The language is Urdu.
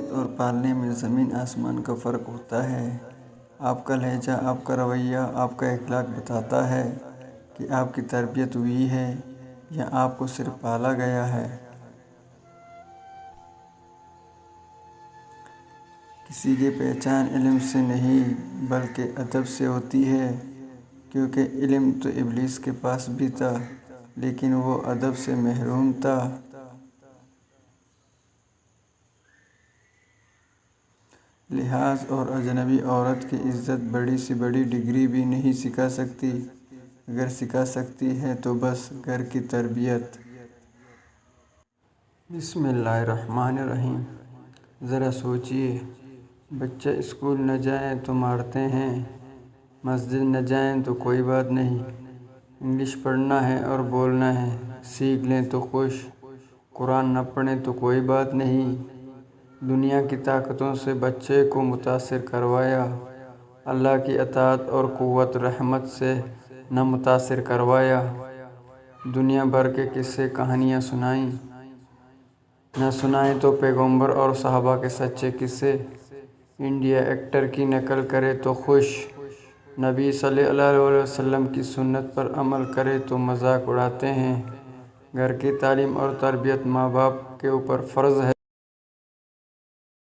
تربیت اور پالنے میں زمین آسمان کا فرق ہوتا ہے۔ آپ کا لہجہ، آپ کا رویہ، آپ کا اخلاق بتاتا ہے کہ آپ کی تربیت ہوئی ہے یا آپ کو صرف پالا گیا ہے۔ کسی کی پہچان علم سے نہیں بلکہ ادب سے ہوتی ہے، کیونکہ علم تو ابلیس کے پاس بھی تھا لیکن وہ ادب سے محروم تھا۔ لحاظ اور اجنبی عورت کی عزت بڑی سے بڑی ڈگری بھی نہیں سکھا سکتی، اگر سکھا سکتی ہے تو بس گھر کی تربیت۔ بسم اللہ الرحمن الرحیم۔ ذرا سوچئے، بچہ اسکول نہ جائے تو مارتے ہیں، مسجد نہ جائیں تو کوئی بات نہیں، انگلش پڑھنا ہے اور بولنا ہے، سیکھ لیں تو خوش، قرآن نہ پڑھیں تو کوئی بات نہیں۔ دنیا کی طاقتوں سے بچے کو متاثر کروایا، اللہ کی اطاعت اور قوت رحمت سے نہ متاثر کروایا۔ دنیا بھر کے قصے کہانیاں سنائیں، نہ سنائیں تو پیغمبر اور صحابہ کے سچے قصے۔ انڈیا ایکٹر کی نقل کرے تو خوش، نبی صلی اللہ علیہ وسلم کی سنت پر عمل کرے تو مذاق اڑاتے ہیں۔ گھر کی تعلیم اور تربیت ماں باپ کے اوپر فرض ہے۔